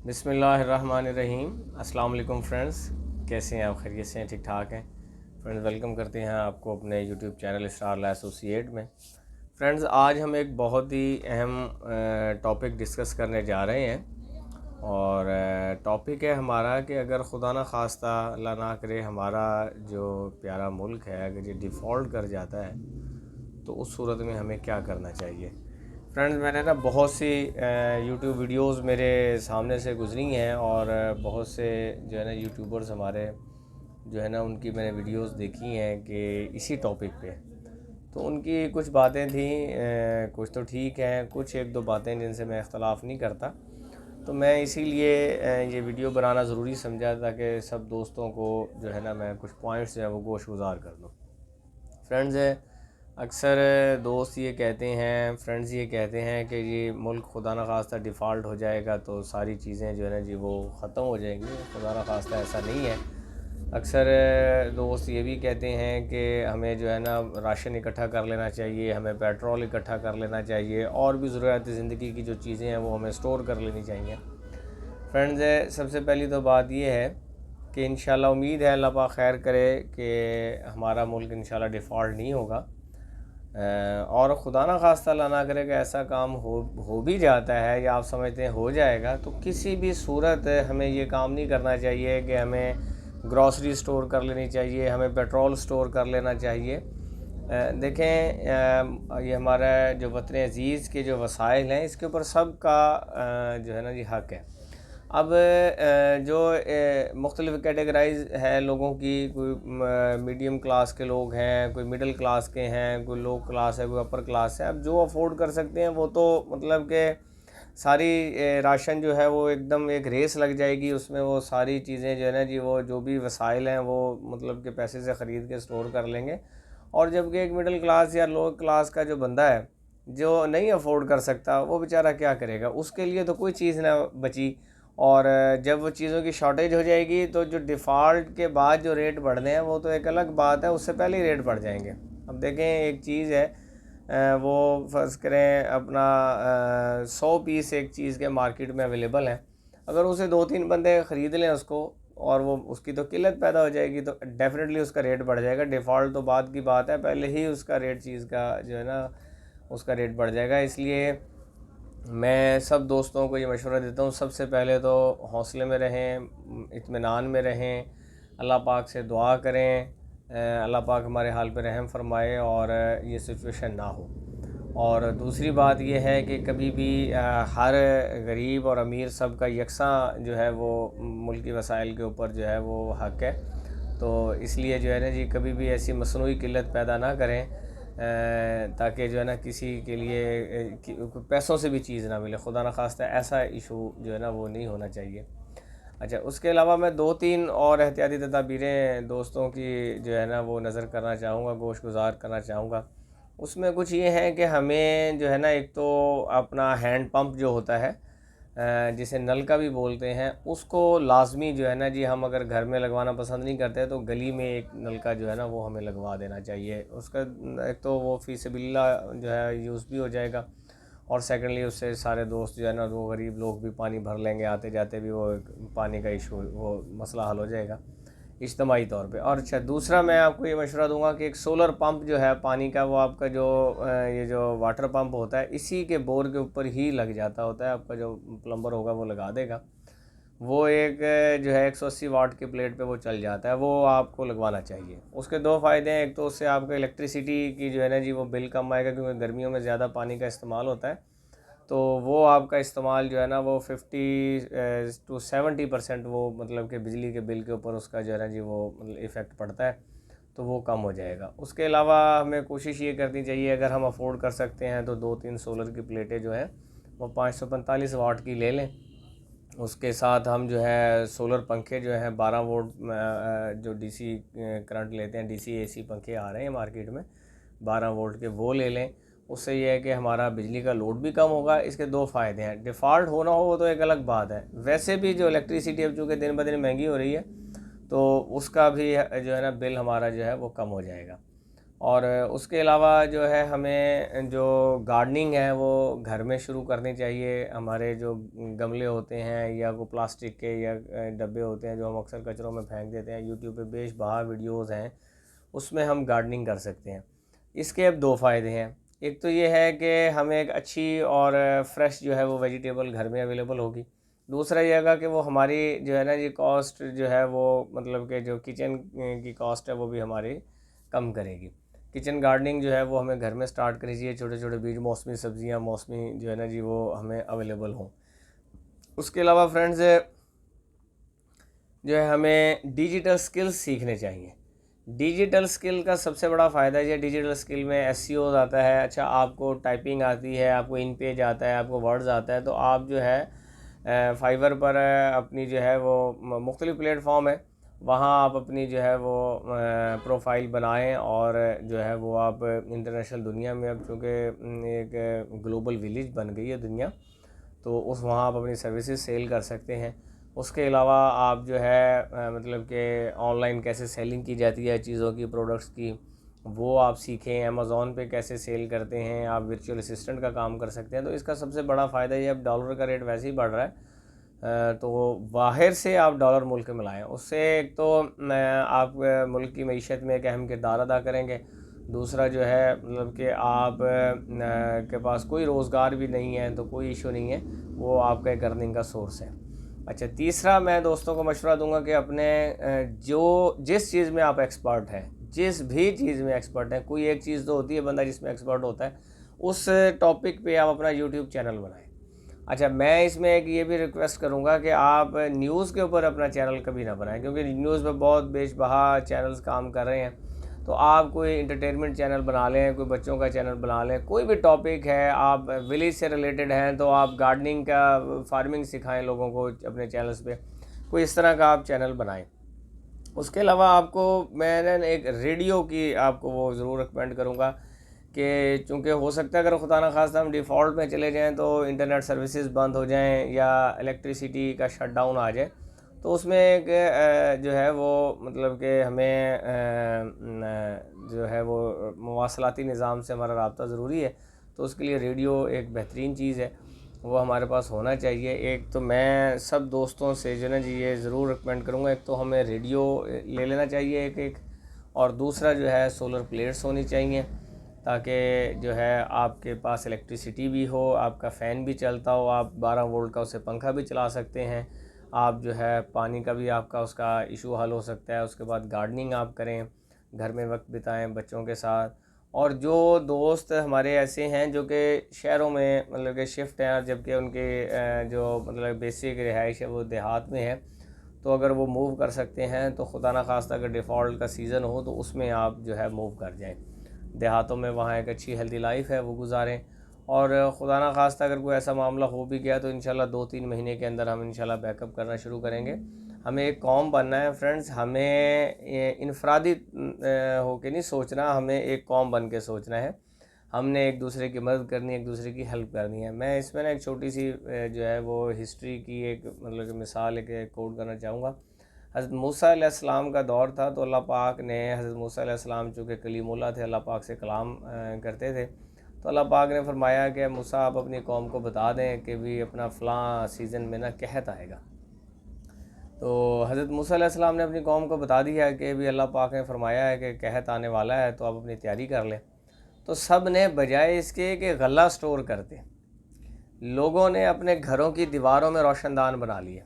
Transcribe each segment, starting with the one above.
बिस्मिल्लाहिर्रहमानिर्रहीम। अस्सलाम वालेकुम फ्रेंड्स, कैसे हैं आप? खैरियत से हैं? ठीक ठाक हैं फ्रेंड्स। वेलकम करते हैं आपको अपने यूट्यूब चैनल स्टार ला एसोसिएट में। फ्रेंड्स, आज हम एक बहुत ही अहम टॉपिक डिस्कस करने जा रहे हैं और टॉपिक है हमारा कि अगर खुदा ना खास्ता अल्लाह ना करे हमारा जो प्यारा मुल्क है अगर ये डिफ़ॉल्ट कर जाता है तो उस सूरत में हमें क्या करना चाहिए। फ्रेंड्स, मैंने ना बहुत सी यूट्यूब वीडियोस मेरे सामने से गुजरी हैं और बहुत से जो है ना यूट्यूबर्स हमारे जो है ना उनकी मैंने वीडियोस देखी हैं कि इसी टॉपिक पे। तो उनकी कुछ बातें थी, कुछ तो ठीक हैं, कुछ एक दो बातें जिनसे मैं इख्तलाफ नहीं करता। तो मैं इसीलिए ये वीडियो बनाना ज़रूरी समझा ताकि सब दोस्तों को जो है ना मैं कुछ पॉइंट्स जो है वो गोशगुजार कर दूँ। फ्रेंड्स, अक्सर दोस्त ये कहते हैं, फ्रेंड्स ये कहते हैं कि ये मुल्क खुदा न खास्ता डिफ़ॉल्ट हो जाएगा तो सारी चीज़ें जो है ना जी वो ख़त्म हो जाएंगी। खुदा न खास्ता ऐसा नहीं है। अक्सर दोस्त ये भी कहते हैं कि हमें जो है ना राशन इकट्ठा कर लेना चाहिए, हमें पेट्रोल इकट्ठा कर लेना चाहिए और भी ज़रूरत ज़िंदगी की जो चीज़ें हैं वो हमें स्टोर कर लेनी चाहिए। फ्रेंड्स, सबसे पहली तो बात ये है कि इंशाल्लाह उम्मीद है अल्लाह पाक खैर करे कि हमारा मुल्क इंशाल्लाह डिफ़ॉल्ट नहीं होगा। और खुदा ना खास्ता अल्लाह ना करे कि ऐसा काम हो भी जाता है या आप समझते हैं हो जाएगा, तो किसी भी सूरत हमें ये काम नहीं करना चाहिए कि हमें ग्रॉसरी स्टोर कर लेनी चाहिए, हमें पेट्रोल स्टोर कर लेना चाहिए। देखें, ये हमारा जो वतन अज़ीज़ के जो वसाइल हैं इसके ऊपर सब का जो है ना जी हक़ है। अब जो मुख्तलिफ़ कैटेगराइज है लोगों की, कोई मीडियम क्लास के लोग हैं, कोई मिडिल क्लास के हैं, कोई लो क्लास है, कोई अपर क्लास है। अब जो अफोर्ड कर सकते हैं वो तो मतलब कि सारी राशन जो है वो एकदम एक रेस लग जाएगी उसमें, वो सारी चीज़ें जो है ना जी वो जो भी वसाइल हैं वो मतलब कि पैसे से ख़रीद के स्टोर कर लेंगे। और जबकि एक मिडिल क्लास या लो क्लास का जो बंदा है जो नहीं अफोर्ड कर सकता वो बेचारा क्या करेगा, उसके लिए तो कोई चीज़ ना बची। और जब वो चीज़ों की शॉर्टेज हो जाएगी तो जो डिफ़ॉल्ट के बाद जो रेट बढ़ने हैं वो तो एक अलग बात है, उससे पहले ही रेट बढ़ जाएंगे। अब देखें, एक चीज़ है, वो फ़र्ज़ करें अपना 100 पीस एक चीज़ के मार्केट में अवेलेबल हैं, अगर उसे 2-3 बंदे ख़रीद लें उसको और वो उसकी तो किल्लत पैदा हो जाएगी तो डेफ़िनेटली उसका रेट बढ़ जाएगा। डिफ़ॉल्ट तो बाद की बात है, पहले ही उसका रेट चीज़ का जो है ना उसका रेट बढ़ जाएगा। इसलिए मैं सब दोस्तों को ये मशवरा देता हूँ, सबसे पहले तो हौसले में रहें, इत्मीनान में रहें, अल्लाह पाक से दुआ करें, अल्लाह पाक हमारे हाल पे रहम फरमाए और ये सिचुएशन ना हो। और दूसरी बात ये है कि कभी भी हर गरीब और अमीर सब का यकसा जो है वो मुल्की वसाइल के ऊपर जो है वो हक़ है। तो इसलिए जो है ना जी कभी भी ऐसी मसनूई किल्लत पैदा ना करें ताकि जो है ना किसी के लिए पैसों से भी चीज़ ना मिले। खुदा न खास्ता ऐसा इशू जो है ना वो नहीं होना चाहिए। अच्छा, उसके अलावा मैं 2-3 और एहतियाती तदाबीरें दोस्तों की जो है ना वो नज़र करना चाहूँगा, गोश गुजार करना चाहूँगा। उसमें कुछ ये हैं कि हमें जो है ना एक तो अपना हैंड पंप जो होता है जिसे नल का भी बोलते हैं, उसको लाजमी जो है ना जी हम अगर घर में लगवाना पसंद नहीं करते तो गली में एक नल का जो है ना वो हमें लगवा देना चाहिए। उसका एक तो वो फ़ी सबिल्लाह जो है यूज़ भी हो जाएगा और सेकेंडली उससे सारे दोस्त जो है ना वो गरीब लोग भी पानी भर लेंगे, आते जाते भी वो पानी का इशू वो मसला हल हो जाएगा इज्तमाही तौर पे। और अच्छा, दूसरा मैं आपको ये मशवरा दूंगा कि एक सोलर पंप जो है पानी का, वो आपका जो ये जो वाटर पंप होता है इसी के बोर के ऊपर ही लग जाता होता है। आपका जो प्लम्बर होगा वो लगा देगा। वो एक जो है 180 वाट की प्लेट पे वो चल जाता है, वो आपको लगवाना चाहिए। उसके दो फ़ायदे हैं, एक तो उससे आपका इलेक्ट्रिसिटी की जो है ना जी वो बिल कम आएगा क्योंकि गर्मियों में ज़्यादा पानी का इस्तेमाल होता है। तो वो आपका इस्तेमाल जो है ना वो 50 to 70% वो मतलब कि बिजली के बिल के ऊपर उसका जो है ना जी वो मतलब इफ़ेक्ट पड़ता है, तो वो कम हो जाएगा। उसके अलावा हमें कोशिश ये करनी चाहिए, अगर हम अफोर्ड कर सकते हैं तो 2-3 सोलर की प्लेटें जो हैं वो 545 वाट की ले लें। उसके साथ हम जो है सोलर पंखे जो हैं 12 वोल्ट जो डीसी करंट लेते हैं, डीसी एसी पंखे आ रहे हैं मार्केट में 12 वोल्ट के, वो ले लें। उससे ये है कि हमारा बिजली का लोड भी कम होगा। इसके दो फ़ायदे हैं, डिफ़ॉल्ट होना हो वो तो एक अलग बात है, वैसे भी जो इलेक्ट्रिसिटी अब चूँकि दिन ब दिन महंगी हो रही है तो उसका भी जो है ना बिल हमारा जो है वो कम हो जाएगा। और उसके अलावा जो है हमें जो गार्डनिंग है वो घर में शुरू करनी चाहिए। हमारे जो गमले होते हैं या वो प्लास्टिक के या डब्बे होते हैं जो हम अक्सर कचरों में फेंक देते हैं, यूट्यूब पे बेशबहा वीडियोस हैं, उसमें हम गार्डनिंग कर सकते हैं। इसके अब दो फ़ायदे हैं। एक तो ये है कि हमें एक अच्छी और फ्रेश जो है वो वेजिटेबल घर में अवेलेबल होगी। दूसरा ये होगा कि वो हमारी जो है ना ये कॉस्ट जो है वो मतलब कि जो किचन की कॉस्ट है वो भी हमारी कम करेगी। किचन गार्डनिंग जो है वो हमें घर में स्टार्ट करनी चाहिए। छोटे छोटे बीज, मौसमी सब्जियां, मौसमी जो है ना जी वो हमें अवेलेबल हों। उसके अलावा फ्रेंड्स जो है हमें डिजिटल स्किल्स सीखने चाहिए। डिजिटल स्किल का सबसे बड़ा फ़ायदा ये डिजिटल स्किल में एसईओ आता है। अच्छा, आपको टाइपिंग आती है, आपको इन पेज आता है, आपको वर्ड्स आता है, तो आप जो है फाइवर पर अपनी जो है वो मुख्तलिफ़ प्लेटफॉर्म है, वहाँ आप अपनी जो है वो प्रोफाइल बनाएं और जो है वो आप इंटरनेशनल दुनिया में, अब चूँकि एक ग्लोबल विलेज बन गई है दुनिया, तो उस वहाँ आप अपनी सर्विसेज सेल कर सकते हैं। उसके अलावा आप जो है मतलब कि ऑनलाइन कैसे सेलिंग की जाती है चीज़ों की, प्रोडक्ट्स की, वो आप सीखें। अमेज़ॉन पे कैसे सेल करते हैं, आप वर्चुअल असिस्टेंट का काम कर सकते हैं। तो इसका सबसे बड़ा फ़ायदा ये, अब डॉलर का रेट वैसे ही बढ़ रहा है, तो बाहर से आप डॉलर मुल्क में लाएँ, उससे एक तो आप मुल्क की मईशत में एक अहम किरदार अदा करेंगे। दूसरा जो है मतलब कि आप के पास कोई रोज़गार भी नहीं है तो कोई इशू नहीं है, वो आपका एक अर्निंग का सोर्स है। अच्छा, तीसरा मैं दोस्तों को मशवरा दूंगा कि अपने जो जिस चीज़ में आप एक्सपर्ट हैं, जिस भी चीज़ में एक्सपर्ट हैं, कोई एक चीज़ तो होती है बंदा जिसमें एक्सपर्ट होता है, उस टॉपिक पे आप अपना यूट्यूब चैनल बनाएं। अच्छा, मैं इसमें एक ये भी रिक्वेस्ट करूँगा कि आप न्यूज़ के ऊपर अपना चैनल कभी ना बनाएं, क्योंकि न्यूज़ पे बहुत बेशबहा चैनल्स काम कर रहे हैं। तो आप कोई इंटरटेनमेंट चैनल बना लें, कोई बच्चों का चैनल बना लें, कोई भी टॉपिक है, आप विलेज से रिलेटेड हैं तो आप गार्डनिंग का, फार्मिंग सिखाएं लोगों को अपने चैनल्स पे, कोई इस तरह का आप चैनल बनाएं। उसके अलावा आपको मैंने एक रेडियो की आपको वो ज़रूर रिकमेंड करूँगा कि चूँकि हो सकता है अगर खुदा न खास्ता हम डिफ़ॉल्ट में चले जाएं तो इंटरनेट सर्विसेज बंद हो जाएं या इलेक्ट्रिसिटी का शट डाउन आ जाए, तो उसमें एक जो है वो मतलब कि हमें जो है वो मवासलाती निज़ाम से हमारा राब्ता ज़रूरी है। तो उसके लिए रेडियो एक बेहतरीन चीज़ है, वो हमारे पास होना चाहिए। एक तो मैं सब दोस्तों से जो है जी ये ज़रूर रिकमेंड करूँगा, एक तो हमें रेडियो ले लेना चाहिए एक एक, और दूसरा जो है सोलर प्लेट्स होनी चाहिए, ताकि जो है आपके पास इलेक्ट्रिसिटी भी हो, आपका फ़ैन भी चलता हो, आप 12 वोल्ट का उससे पंखा भी चला सकते हैं, आप जो है पानी का भी आपका उसका इशू हल हो सकता है। उसके बाद गार्डनिंग आप करें, घर में वक्त बिताएं बच्चों के साथ। और जो दोस्त हमारे ऐसे हैं जो कि शहरों में मतलब कि शिफ्ट हैं, जबकि उनके जो मतलब बेसिक रिहाइश है वो देहात में है, तो अगर वो मूव कर सकते हैं तो खुदा न खास्ता अगर डिफ़ॉल्ट का सीज़न हो तो उसमें आप जो है मूव कर जाएं देहातों में, वहाँ एक अच्छी हेल्दी लाइफ है वो गुजारें। और खुदा ना खास्ता अगर कोई ऐसा मामला हो भी गया तो इंशाल्लाह 2-3 महीने के अंदर हम इंशाल्लाह बैकअप करना शुरू करेंगे। हमें एक कौम बनना है फ्रेंड्स, हमें इनफरादी हो के नहीं सोचना, हमें एक कौम बन के सोचना है। हमने एक दूसरे की मदद करनी है, एक दूसरे की हेल्प करनी है। मैं इसमें ना एक छोटी सी जो है वो हिस्ट्री की एक मतलब कि मिसाल एक कोट करना चाहूँगा। हज़रत मूसा अलैहिस्सलाम का दौर था, तो अल्लाह पाक ने हज़रत मूसा अलैहिस्सलाम चूँकि कलीमुल्लाह थे, अल्लाह पाक से कलाम करते थे, तो अल्लाह पाक ने फरमाया कि मूसा आप अपनी कौम को बता दें कि भी अपना फ़लाँ सीज़न में ना कहत आएगा। तो हज़रत मूसा अलैहिस्सलाम ने अपनी कौम को बता दिया कि भी अल्लाह पाक ने फरमाया है कि कहत आने वाला है, तो आप अपनी तैयारी कर लें। तो सब ने बजाय इसके कि गला स्टोर करते, लोगों ने अपने घरों की दीवारों में रोशनदान बना लिए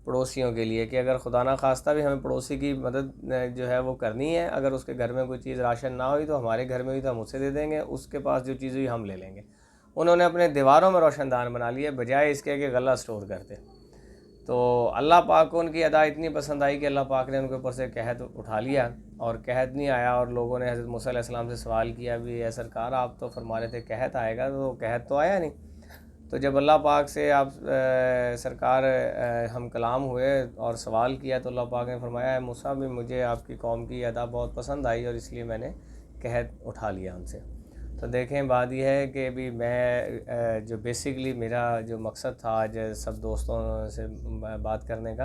पड़ोसियों के लिए, कि अगर खुदा ना खास्ता भी हमें पड़ोसी की मदद जो है वो करनी है, अगर उसके घर में कोई चीज़ राशन ना हुई तो हमारे घर में हुई तो हम उसे दे देंगे, उसके पास जो चीज़ हुई हम ले लेंगे। उन्होंने अपने दीवारों में रोशनदान बना लिए बजाय इसके कि गला स्टोर करते। तो अल्लाह पाक को उनकी अदा इतनी पसंद आई कि अल्लाह पाक ने उनके ऊपर से कहत उठा लिया, और कहत नहीं आया। और लोगों ने हज़रत मूसा अलैहिस्सलाम से सवाल किया, भी है सरकार आप तो फरमा रहे थे कहत आएगा, तो कहत तो आया नहीं। तो जब अल्लाह पाक से आप सरकार हम कलाम हुए और सवाल किया, तो अल्लाह पाक ने फरमाया है मूसा भी मुझे आपकी कौम की अदा बहुत पसंद आई और इसलिए मैंने कहत उठा लिया उनसे। तो देखें, बात यह है कि भी मैं जो बेसिकली मेरा जो मकसद था आज सब दोस्तों से बात करने का,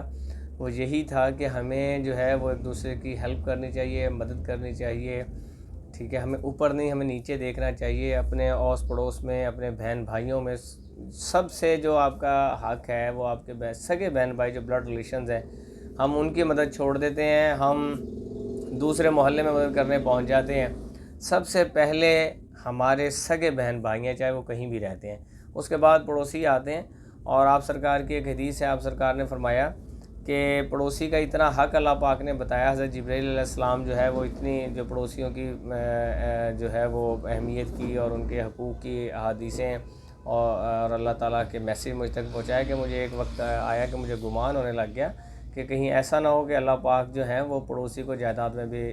वो यही था कि हमें जो है वो एक दूसरे की हेल्प करनी चाहिए, मदद करनी चाहिए। ठीक है, हमें ऊपर नहीं, हमें नीचे देखना चाहिए। अपने आस पड़ोस में, अपने बहन भाइयों में, सबसे जो आपका हक है वो आपके सगे बहन भाई जो ब्लड रिलेशंस हैं, हम उनकी मदद छोड़ देते हैं, हम दूसरे मोहल्ले में मदद करने पहुंच जाते हैं। सबसे पहले हमारे सगे बहन भाई हैं, चाहे वो कहीं भी रहते हैं, उसके बाद पड़ोसी आते हैं। और आप सरकार की एक हदीस है, आप सरकार ने फरमाया कि पड़ोसी का इतना हक अल्लाह पाक ने बताया। हज़रत जिब्राईल अलैहिस्सलाम जो है वो इतनी जो पड़ोसियों की जो है वो अहमियत की और उनके हकूक़ की हदीसें और अल्लाह ताला के मैसेज मुझ तक पहुँचाया कि मुझे एक वक्त आया कि मुझे गुमान होने लग गया कि कहीं ऐसा ना हो कि अल्लाह पाक जो है वो पड़ोसी को जायदाद में भी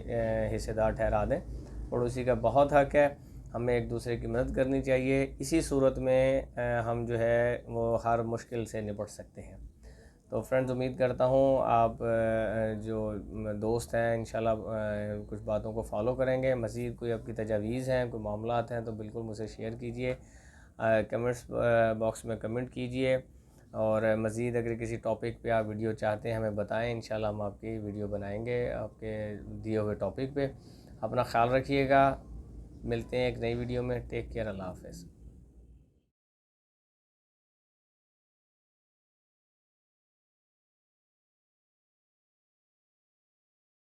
हिस्सेदार ठहरा दें। पड़ोसी का बहुत हक है, हमें एक दूसरे की मदद करनी चाहिए। इसी सूरत में हम जो है वो हर मुश्किल से निपट सकते हैं। तो फ्रेंड्स, उम्मीद करता हूँ आप जो दोस्त हैं इंशाल्लाह कुछ बातों को फॉलो करेंगे। मज़ीद कोई आपकी तजावीज़ हैं, कोई मामलात हैं तो बिल्कुल मुझसे शेयर कीजिए, कमेंट्स बॉक्स में कमेंट कीजिए। और मज़ीद अगर किसी टॉपिक पे आप वीडियो चाहते हैं हमें बताएं, इंशाल्लाह हम आपकी वीडियो बनाएंगे आपके दिए हुए टॉपिक पे। अपना ख्याल रखिएगा, मिलते हैं एक नई वीडियो में। टेक केयर, अल्लाह हाफ़िज़।